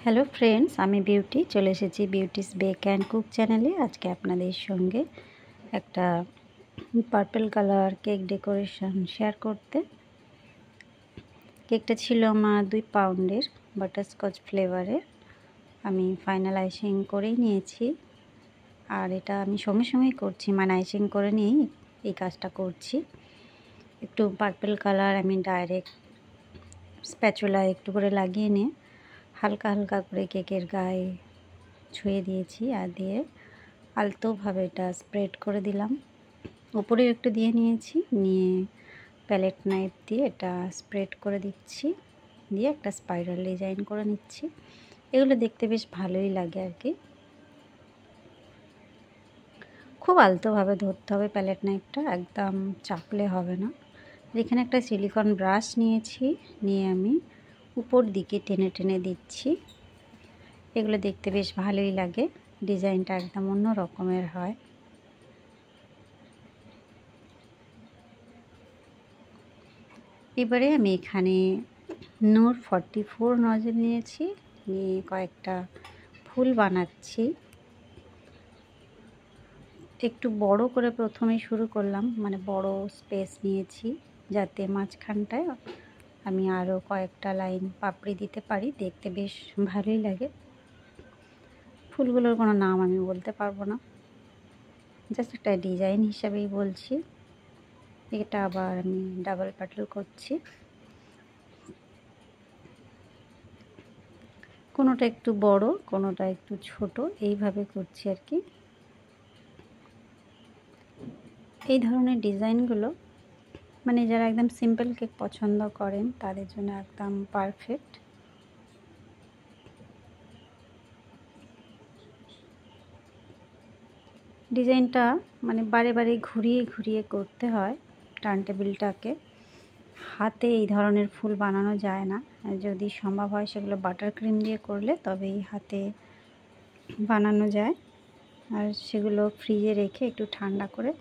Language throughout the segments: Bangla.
হ্যালো ফ্রেন্ডস, আমি বিউটি চলে এসেছি বিউটিস বেক অ্যান্ড কুক চ্যানেলে। আজকে আপনাদের সঙ্গে একটা purple colour cake decoration share করতে। কেকটা ছিল আমার 2 পাউন্ডের বাটারস্কচ ফ্লেভারের। আমি ফাইনাল আইসিং করেই নিয়েছি, আর এটা আমি সঙ্গে সঙ্গেই করছি, মানে আইসিং করে নিয়েই এই কাজটা করছি। একটু পার্পল কালার আমি ডাইরেক্ট স্প্যাচুলা একটু করে লাগিয়ে নিয়ে হালকা হালকা করে কেকের গায়ে ছুঁয়ে দিয়েছি, আর দিয়ে আলতোভাবে এটা স্প্রেড করে দিলাম। উপরে একটু দিয়ে নিয়েছি, নিয়ে প্যালেট নাইফ দিয়ে এটা স্প্রেড করে দিচ্ছি, দিয়ে একটা স্পাইরাল ডিজাইন করে নিচ্ছি। এগুলো দেখতে বেশ ভালোই লাগে আর কি। খুব আলতোভাবে ধরতে হবে প্যালেট নাইফটা, একদম চাপলে হবে না। এখানে একটা সিলিকন ব্রাশ নিয়েছি, নিয়ে আমি উপর দিকে টেনে টেনে দিচ্ছি। এগুলো দেখতে বেশ ভালোই লাগে, ডিজাইনটা একদম অন্য রকমের হয়। এবারে আমি এখানে নূর 44 নজল নিয়েছি, নিয়ে কয়েকটা ফুল বানাচ্ছি। একটু বড় করে প্রথমে শুরু করলাম, মানে বড় স্পেস নিয়েছি যাতে মাঝখানটায় আমি আরও কয়েকটা লাইন পাপড়ি দিতে পারি, দেখতে বেশ ভালোই লাগে। ফুলগুলোর কোনো নাম আমি বলতে পারবো না, জাস্ট একটা ডিজাইন হিসাবেই বলছি। এটা আবার আমি ডাবল প্যাটেল করছি, কোনোটা একটু বড় কোনোটা একটু ছোট, এইভাবে করছি আর কি। এই ধরনের ডিজাইনগুলো মানে যারা একদম সিম্পল কেক পছন্দ করেন তাদের জন্য একদম পারফেক্ট। ডিজাইনটা মানে বারে বারে ঘুরিয়ে ঘুরিয়ে করতে হয়। টার্ন টেবিলটাকে হাতে এই ধরনের ফুল বানানো যায় না, যদি সম্ভব হয় সেগুলো বাটার ক্রিম দিয়ে করলে তবেই হাতে বানানো যায়। আর সেগুলো ফ্রিজে রেখে একটু ঠান্ডা করে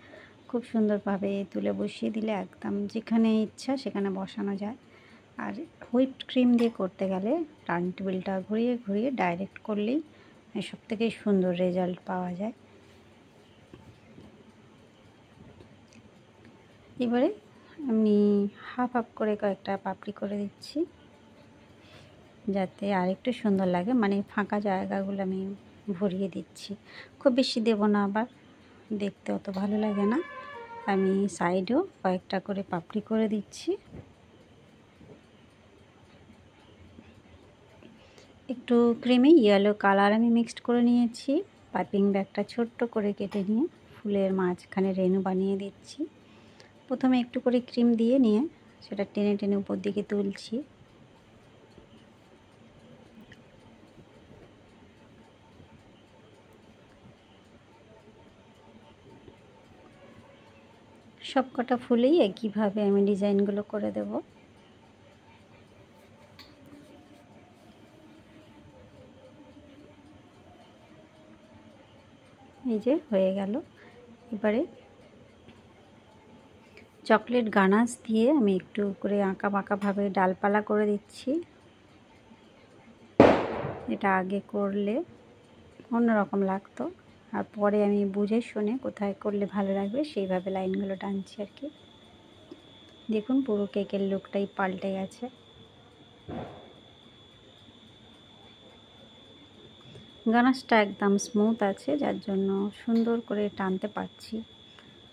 খুব সুন্দরভাবে তুলে বসিয়ে দিলে একদম যেখানে ইচ্ছা সেখানে বসানো যায়। আর হুইপড ক্রিম দিয়ে করতে গেলে টার্ন টেবিলটা ঘুরিয়ে ঘুরিয়ে ডাইরেক্ট করলেই সবথেকে সুন্দর রেজাল্ট পাওয়া যায়। এবারে আমি হাফ হাফ করে কয়েকটা পাপড়ি করে দিচ্ছি যাতে আরেকটু সুন্দর লাগে, মানে ফাঁকা জায়গাগুলো আমি ভরিয়ে দিচ্ছি। খুব বেশি দেব না, আবার দেখতে অত ভালো লাগে না। আমি সাইডেও কয়েকটা করে পাপড়ি করে দিচ্ছি। একটু ক্রিমি ইয়েলো কালার আমি মিক্সড করে নিয়েছি। পাইপিং ব্যাগটা ছোট্ট করে কেটে নিয়ে ফুলের মাঝখানে রেনু বানিয়ে দিচ্ছি। প্রথমে একটু করে ক্রিম দিয়ে নিয়ে সেটা টেনে টেনে উপর দিকে তুলছি। সব কটা ফুলেই একইভাবে আমি ডিজাইনগুলো করে দেব। এই যে হয়ে গেল। এবারে চকলেট গানাশ দিয়ে আমি একটু করে আঁকা বাঁকাভাবে ডালপালা করে দিচ্ছি। এটা আগে করলে অন্যরকম লাগতো, আর পরে আমি বুঝে শুনে কোথায় করলে ভালো লাগবে সেইভাবে লাইনগুলো টানছি আর কি। দেখুন পুরো কেকের লুকটাই পাল্টে গেছে। গানাশটা একদম স্মুথ আছে, যার জন্য সুন্দর করে টানতে পারছি।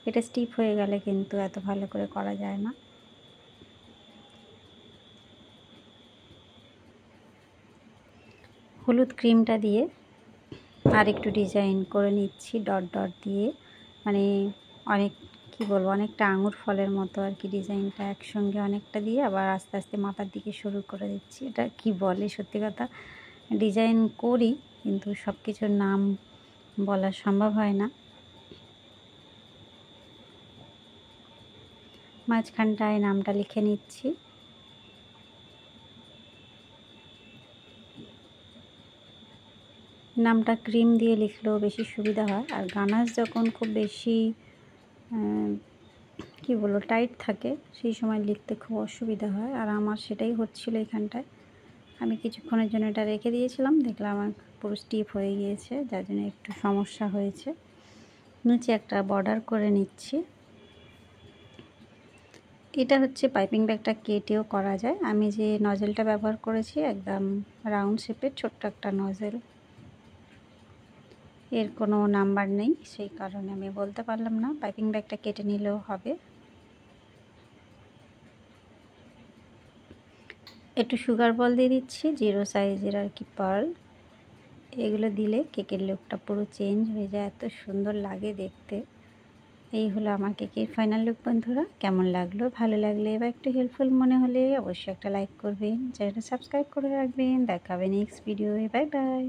এটা স্টিফ হয়ে গেলে কিন্তু এত ভালো করে করা যায় না। হলুদ ক্রিমটা দিয়ে আর একটু ডিজাইন করে নিচ্ছি ডট ডট দিয়ে, মানে অনেক কি বলবো অনেকটা আঙুর ফলের মতো আর কি। ডিজাইনটা একসঙ্গে অনেকটা দিয়ে আবার আস্তে আস্তে মাথার দিকে শুরু করে দিচ্ছি। এটা কি বলে সত্যি কথা, ডিজাইন করি কিন্তু সব কিছুর নাম বলা সম্ভব হয় না। মাঝখানটায় নামটা লিখে নিচ্ছি। নামটা ক্রিম দিয়ে লিখলেও বেশি সুবিধা হয়, আর গানাশ যখন খুব বেশি কি বলবো টাইট থাকে সেই সময় লিখতে খুব অসুবিধা হয়, আর আমার সেটাই হচ্ছিল এখানটায়। আমি কিছুক্ষণের জন্য এটা রেখে দিয়েছিলাম, দেখলাম আমার পুরো স্টিফ হয়ে গিয়েছে, যার জন্য একটু সমস্যা হয়েছে। নিচে একটা বর্ডার করে নিচ্ছি। এটা হচ্ছে পাইপিং ব্যাগটা কেটেও করা যায়। আমি যে নজেলটা ব্যবহার করেছি একদম রাউন্ড শেপের ছোট্ট একটা নজেল, এর কোনো নাম্বার নেই, সেই কারণে আমি বলতে পারলাম না। পাইপিং ব্যাগটা কেটে নিলেও হবে। একটু সুগার বল দিয়ে দিচ্ছি, 0 সাইজের আর কি পার্ল। এগুলো দিলে কেকের লুকটা পুরো চেঞ্জ হয়ে যায়, এত সুন্দর লাগে দেখতে। এই হলো আমার কেকের ফাইনাল লুক বন্ধুরা। কেমন লাগলো? ভালো লাগলে বা একটু হেল্পফুল মনে হলে অবশ্যই একটা লাইক করবেন, চ্যানেলটা সাবস্ক্রাইব করে রাখবেন। দেখা হবে নেক্সট ভিডিওয়ে। Bye bye.